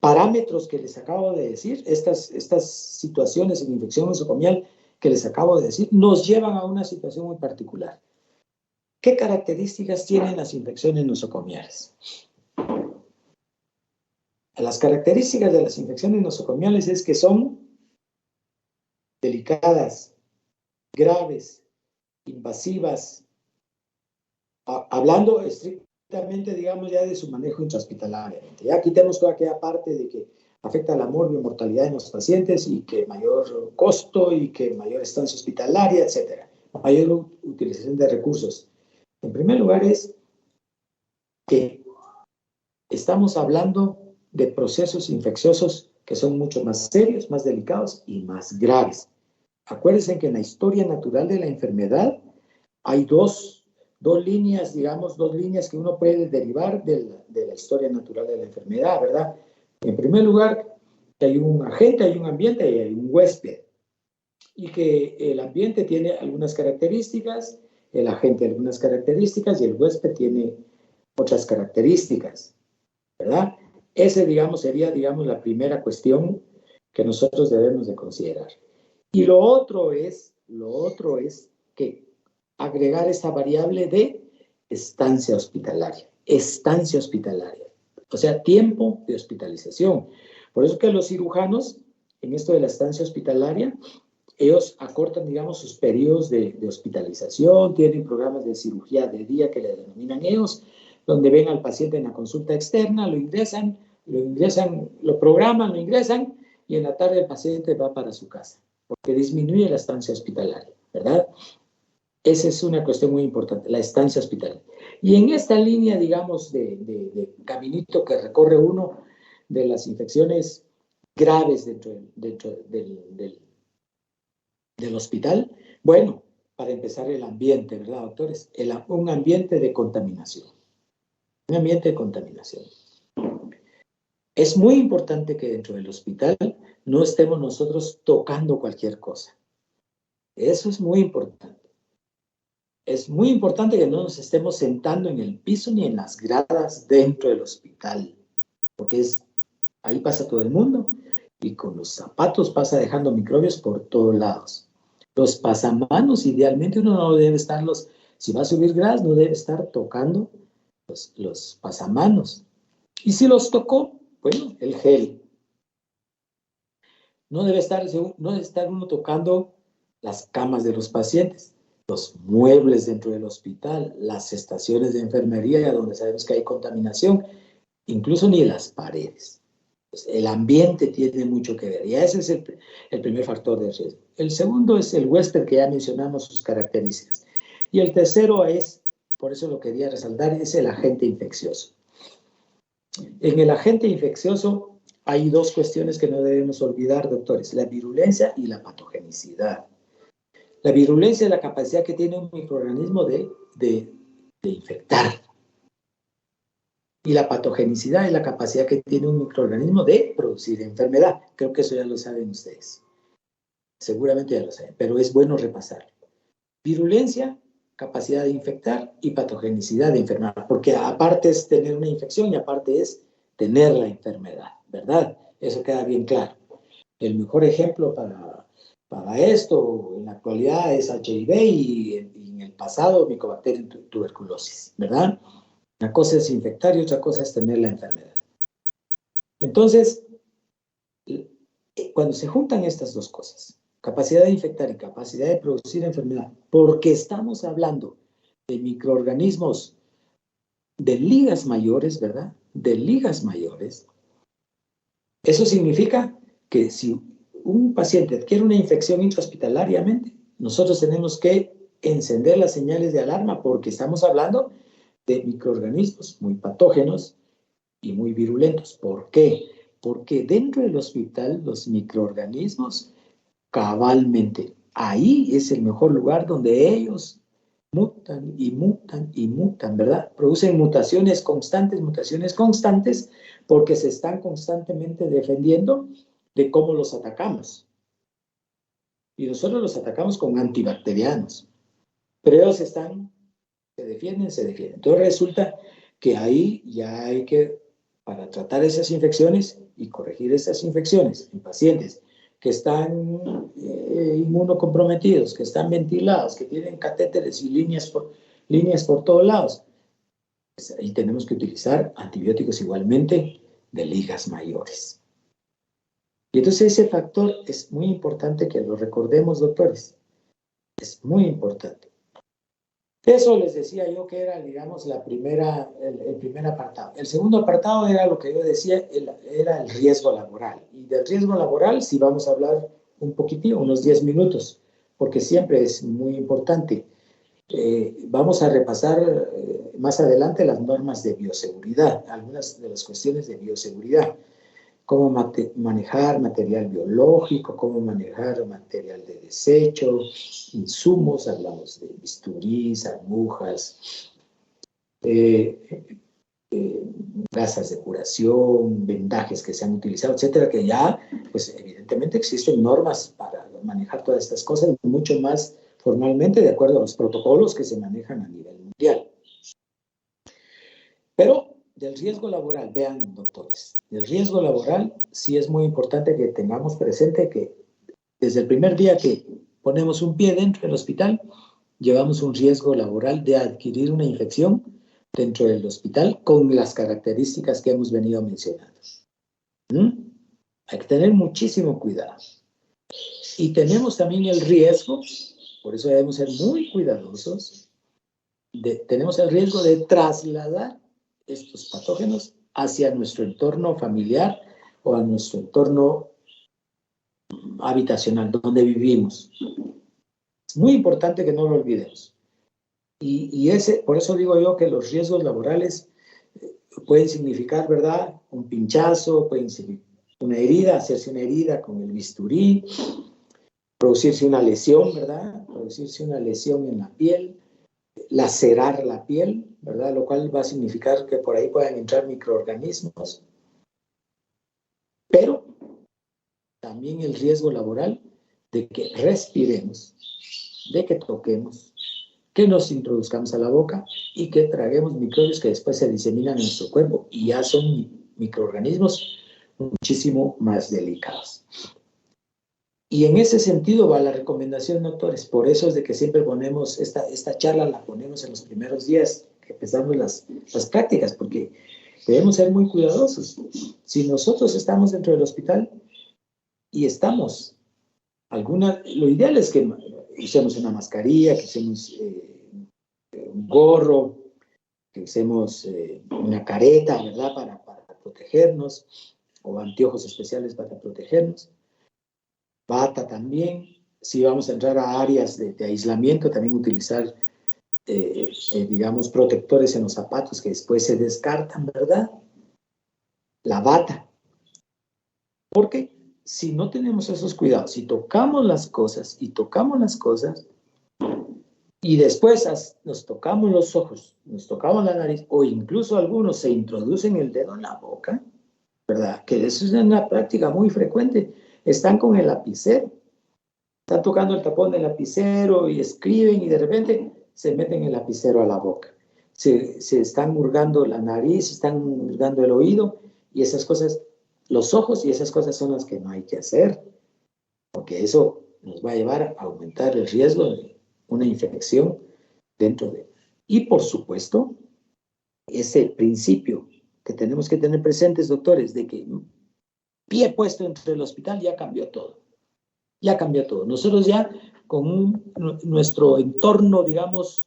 parámetros que les acabo de decir, estas situaciones en infección nosocomial que les acabo de decir, nos llevan a una situación muy particular. ¿Qué características tienen las infecciones nosocomiales? Las características de las infecciones nosocomiales es que son delicadas, graves, invasivas, hablando estrictamente, digamos, ya de su manejo intrahospitalariamente. Ya quitemos toda aquella parte de que afecta la mortalidad en los pacientes y que mayor costo y que mayor estancia hospitalaria, etcétera. Mayor utilización de recursos. En primer lugar es que estamos hablando de procesos infecciosos que son mucho más serios, más delicados y más graves. Acuérdense que en la historia natural de la enfermedad hay dos líneas, digamos, dos líneas que uno puede derivar de la historia natural de la enfermedad, ¿verdad? En primer lugar, hay un agente, hay un ambiente y hay un huésped. Y que el ambiente tiene algunas características, el agente algunas características y el huésped tiene otras características, ¿verdad? Ese, digamos, sería, digamos, la primera cuestión que nosotros debemos de considerar. Y lo otro es que agregar esa variable de estancia hospitalaria, o sea, tiempo de hospitalización. Por eso que los cirujanos, en esto de la estancia hospitalaria, ellos acortan, digamos, sus periodos de hospitalización, tienen programas de cirugía de día que le denominan ellos, donde ven al paciente en la consulta externa, lo ingresan, lo programan, lo ingresan, y en la tarde el paciente va para su casa, porque disminuye la estancia hospitalaria, ¿verdad? Esa es una cuestión muy importante, la estancia hospitalaria. Y en esta línea, digamos, de caminito que recorre uno de las infecciones graves dentro del hospital, Bueno, para empezar el ambiente, ¿verdad, doctores? Un ambiente de contaminación. Un ambiente de contaminación. Es muy importante que dentro del hospital no estemos nosotros tocando cualquier cosa. Eso es muy importante. Es muy importante que no nos estemos sentando en el piso ni en las gradas dentro del hospital, porque ahí pasa todo el mundo y con los zapatos pasa dejando microbios por todos lados. Los pasamanos, idealmente uno no debe estarlos, si va a subir gradas, no debe estar tocando los pasamanos. Y si los tocó, bueno, el gel. No debe estar uno tocando las camas de los pacientes, los muebles dentro del hospital, las estaciones de enfermería donde sabemos que hay contaminación, incluso ni las paredes. Pues el ambiente tiene mucho que ver y ese es el primer factor de riesgo. El segundo es el huésped, que ya mencionamos sus características. Y el tercero es, por eso lo quería resaltar, es el agente infeccioso. En el agente infeccioso hay dos cuestiones que no debemos olvidar, doctores: la virulencia y la patogenicidad. La virulencia es la capacidad que tiene un microorganismo de infectar. Y la patogenicidad es la capacidad que tiene un microorganismo de producir enfermedad. Creo que eso ya lo saben ustedes. Seguramente ya lo saben, pero es bueno repasar. Virulencia, capacidad de infectar, y patogenicidad de enfermar, porque aparte es tener una infección y aparte es tener la enfermedad, ¿verdad? Eso queda bien claro. El mejor ejemplo para esto en la actualidad es HIV y en el pasado Mycobacterium tuberculosis, ¿verdad? Una cosa es infectar y otra cosa es tener la enfermedad. Entonces, cuando se juntan estas dos cosas, capacidad de infectar y capacidad de producir enfermedad, porque estamos hablando de microorganismos de ligas mayores, ¿verdad? De ligas mayores. Eso significa que si un paciente adquiere una infección intrahospitalariamente, nosotros tenemos que encender las señales de alarma, porque estamos hablando de microorganismos muy patógenos y muy virulentos. ¿Por qué? Porque dentro del hospital los microorganismos, cabalmente, ahí es el mejor lugar donde ellos mutan y mutan y mutan, ¿verdad? Producen mutaciones constantes, porque se están constantemente defendiendo de cómo los atacamos. Y nosotros los atacamos con antibacterianos, pero ellos se defienden. Entonces resulta que ahí ya hay que, para tratar esas infecciones y corregir esas infecciones en pacientes que están inmunocomprometidos, que están ventilados, que tienen catéteres y líneas por todos lados, pues ahí tenemos que utilizar antibióticos igualmente de ligas mayores. Y entonces ese factor es muy importante que lo recordemos, doctores. Es muy importante. Eso les decía yo que era, digamos, el primer apartado. El segundo apartado era lo que yo decía, era el riesgo laboral. Y del riesgo laboral sí vamos a hablar un poquitito, unos 10 minutos, porque siempre es muy importante. Vamos a repasar más adelante las normas de bioseguridad, algunas de las cuestiones de bioseguridad. Cómo manejar material biológico, cómo manejar material de desecho, insumos, hablamos de bisturís, agujas, gasas de curación, vendajes que se han utilizado, etcétera, que ya, pues evidentemente existen normas para manejar todas estas cosas, mucho más formalmente de acuerdo a los protocolos que se manejan a nivel mundial. Pero del riesgo laboral, vean, doctores, del riesgo laboral sí es muy importante que tengamos presente que desde el primer día que ponemos un pie dentro del hospital, llevamos un riesgo laboral de adquirir una infección dentro del hospital con las características que hemos venido mencionando. Hay que tener muchísimo cuidado. Y tenemos también el riesgo, por eso debemos ser muy cuidadosos, tenemos el riesgo de trasladar estos patógenos hacia nuestro entorno familiar o a nuestro entorno habitacional, donde vivimos. Es muy importante que no lo olvidemos. Y por eso digo yo que los riesgos laborales pueden significar, ¿verdad?, un pinchazo, pueden significar una herida, hacerse una herida con el bisturí, producirse una lesión, ¿verdad? Producirse una lesión en la piel, lacerar la piel, ¿verdad? Lo cual va a significar que por ahí puedan entrar microorganismos. Pero también el riesgo laboral de que respiremos, de que toquemos, que nos introduzcamos a la boca y que traguemos microbios que después se diseminan en nuestro cuerpo y ya son microorganismos muchísimo más delicados. Y en ese sentido va la recomendación, doctores. Por eso es de que siempre ponemos, esta charla la ponemos en los primeros días que empezamos las prácticas, porque debemos ser muy cuidadosos. Si nosotros estamos dentro del hospital y estamos, lo ideal es que usemos una mascarilla, que usemos un gorro, que usemos una careta, ¿verdad? Para protegernos, o anteojos especiales para protegernos. Bata también. Si vamos a entrar a áreas de aislamiento, también utilizar, digamos, protectores en los zapatos que después se descartan, ¿verdad? La bata. Porque si no tenemos esos cuidados, si tocamos las cosas y después nos tocamos los ojos, nos tocamos la nariz, o incluso algunos se introducen el dedo en la boca, ¿verdad? Que eso es una práctica muy frecuente. Están con el lapicero, están tocando el tapón del lapicero y escriben y de repente se meten el lapicero a la boca. Se están hurgando la nariz, se están hurgando el oído y esas cosas, los ojos, y esas cosas son las que no hay que hacer, porque eso nos va a llevar a aumentar el riesgo de una infección dentro de... Y por supuesto, ese principio que tenemos que tener presentes, doctores, de que pie puesto entre el hospital ya cambió todo. Ya cambió todo. Nosotros ya con nuestro entorno, digamos,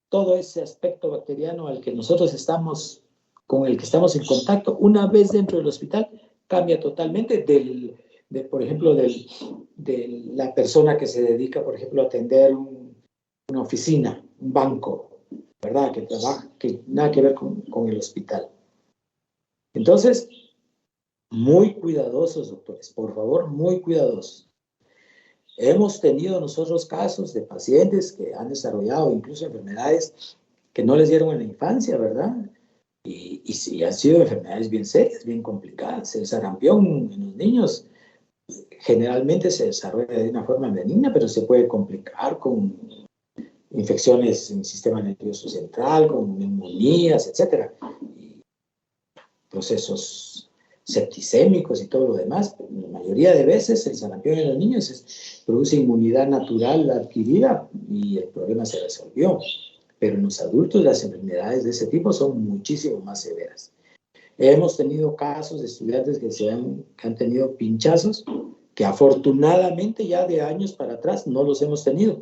todo ese aspecto bacteriano al que nosotros estamos, con el que estamos en contacto, una vez dentro del hospital, cambia totalmente por ejemplo, de la persona que se dedica, por ejemplo, a atender una oficina, un banco, ¿verdad? Que trabaja, que nada que ver con el hospital. Entonces, muy cuidadosos, doctores, por favor, muy cuidadosos. Hemos tenido nosotros casos de pacientes que han desarrollado incluso enfermedades que no les dieron en la infancia, ¿verdad? Y sí, han sido enfermedades bien serias, bien complicadas. El sarampión en los niños generalmente se desarrolla de una forma benigna, pero se puede complicar con infecciones en el sistema nervioso central, con neumonías, etc. Y procesos septicémicos y todo lo demás. La mayoría de veces el sarampión en los niños produce inmunidad natural adquirida y el problema se resolvió. Pero en los adultos las enfermedades de ese tipo son muchísimo más severas. Hemos tenido casos de estudiantes que han tenido pinchazos, que afortunadamente ya de años para atrás no los hemos tenido.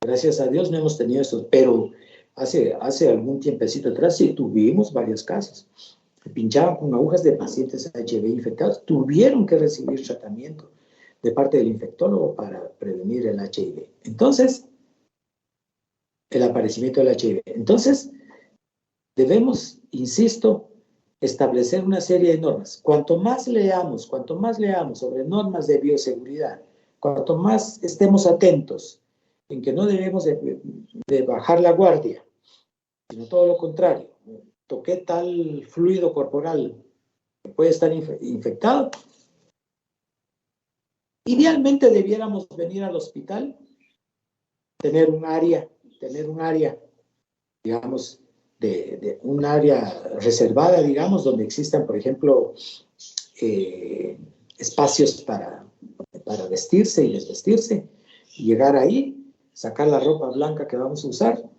Gracias a Dios no hemos tenido estos, pero hace algún tiempecito atrás sí tuvimos varios casos. Pinchaban con agujas de pacientes HIV infectados, tuvieron que recibir tratamiento de parte del infectólogo para prevenir el HIV. Entonces, el aparecimiento del HIV. Entonces, debemos, insisto, establecer una serie de normas. Cuanto más leamos sobre normas de bioseguridad, cuanto más estemos atentos en que no debemos de bajar la guardia, sino todo lo contrario. Toqué tal fluido corporal que puede estar infectado. Idealmente debiéramos venir al hospital, tener un área, digamos, de un área reservada, digamos, donde existan, por ejemplo, espacios para vestirse y desvestirse, y llegar ahí, sacar la ropa blanca que vamos a usar,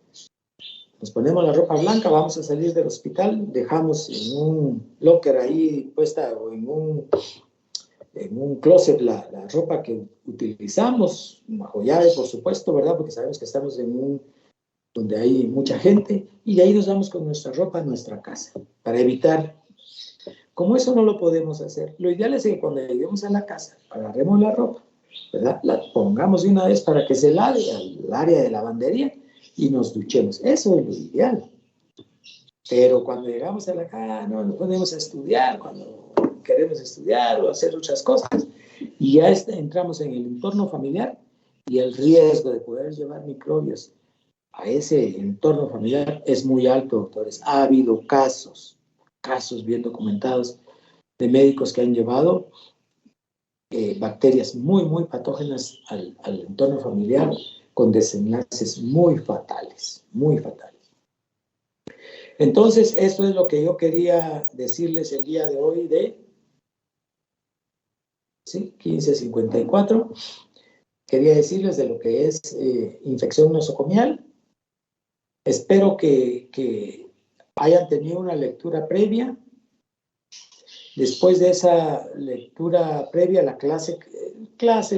nos ponemos la ropa blanca, vamos a salir del hospital, dejamos en un locker ahí puesta o en un closet la ropa que utilizamos, bajo llave, por supuesto, ¿verdad? Porque sabemos que estamos donde hay mucha gente, y de ahí nos vamos con nuestra ropa a nuestra casa, para evitar. Como eso no lo podemos hacer, lo ideal es que cuando lleguemos a la casa, agarremos la ropa, ¿verdad? La pongamos de una vez para que se lave al área de lavandería y nos duchemos. Eso es lo ideal. Pero cuando llegamos a la casa, no nos ponemos a estudiar, cuando queremos estudiar o hacer otras cosas, Y ya entramos en el entorno familiar y el riesgo de poder llevar microbios a ese entorno familiar es muy alto, doctores. Ha habido casos bien documentados de médicos que han llevado bacterias muy patógenas al entorno familiar con desenlaces muy fatales, muy fatales. Entonces, esto es lo que yo quería decirles el día de hoy de 15:54. Quería decirles de lo que es infección nosocomial. Espero que hayan tenido una lectura previa. Después de esa lectura previa, la clase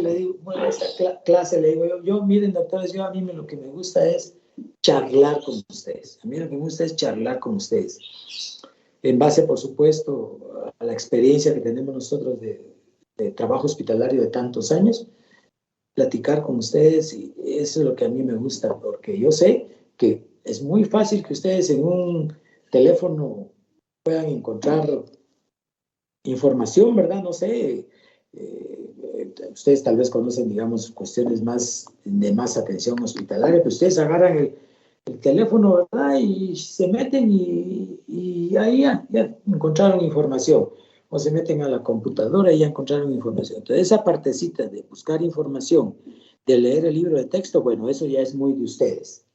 le digo, bueno, clase le digo yo, miren, doctores, a mí lo que me gusta es charlar con ustedes. A mí lo que me gusta es charlar con ustedes. En base, por supuesto, a la experiencia que tenemos nosotros de trabajo hospitalario de tantos años, platicar con ustedes, y eso es lo que a mí me gusta, porque yo sé que es muy fácil que ustedes en un teléfono puedan encontrar información, ¿verdad? No sé, ustedes tal vez conocen, digamos, cuestiones de más atención hospitalaria, pero ustedes agarran el teléfono, ¿verdad? Y se meten y ahí ya encontraron información. O se meten a la computadora y ya encontraron información. Entonces, esa partecita de buscar información, de leer el libro de texto, bueno, eso ya es muy de ustedes.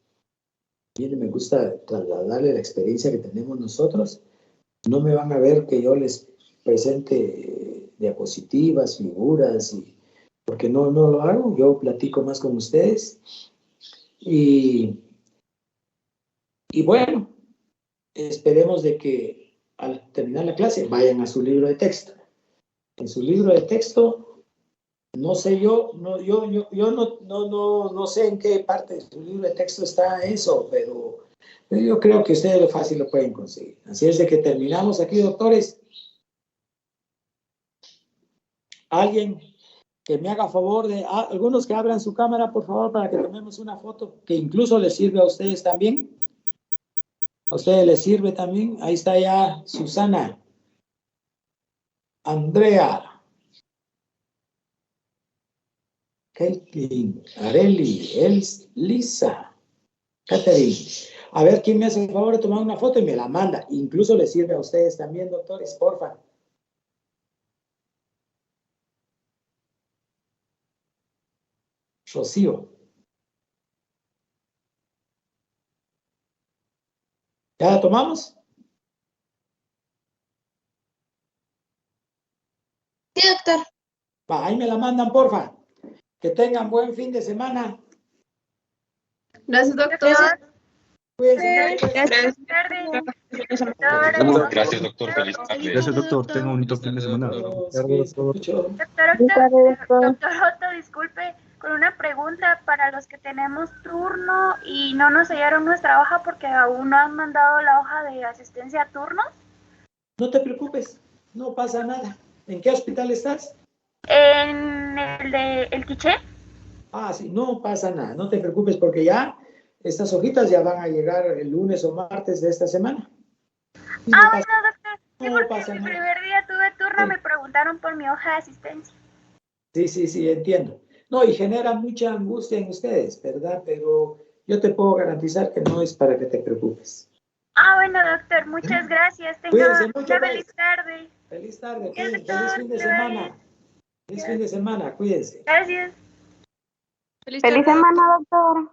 Miren, me gusta trasladarle la experiencia que tenemos nosotros. No me van a ver que yo les presente diapositivas, figuras, porque no lo hago. Yo platico más con ustedes. Y bueno, esperemos de que al terminar la clase vayan a su libro de texto. En su libro de texto, no sé yo no sé en qué parte de su libro de texto está eso, pero yo creo que ustedes lo fácil lo pueden conseguir. Así es de que terminamos aquí, doctores. Alguien que me haga favor de algunos que abran su cámara, por favor, para que tomemos una foto que incluso les sirve a ustedes también. A ustedes les sirve también. Ahí está ya Susana, Andrea, Caitlin, Areli, Lisa, Catherine. A ver quién me hace el favor de tomar una foto y me la manda. Incluso les sirve a ustedes también, doctores, porfa. Rocío. ¿Ya la tomamos? Sí, doctor. Ahí me la mandan, porfa. Que tengan buen fin de semana. Gracias, doctor. Cuídense. Gracias. Gracias, doctor. Feliz tarde. Gracias, doctor. Tenga un bonito fin de semana. Doctor Otto, disculpe, con una pregunta para los que tenemos turno y no nos sellaron nuestra hoja porque aún no han mandado la hoja de asistencia a turnos. No te preocupes, no pasa nada. ¿En qué hospital estás? En el de El Quiché. Sí, no pasa nada, no te preocupes porque ya estas hojitas ya van a llegar el lunes o martes de esta semana. Bueno, doctor. Sí, porque mi primer día tuve turno, me preguntaron por mi hoja de asistencia. Sí, entiendo. No, y genera mucha angustia en ustedes, ¿verdad? Pero yo te puedo garantizar que no es para que te preocupes. Bueno, doctor, muchas gracias. Cuídense mucho, una feliz tarde. Feliz tarde, Feliz fin de semana. Feliz fin de semana, cuídense. Gracias. Feliz Feliz semana, doctor.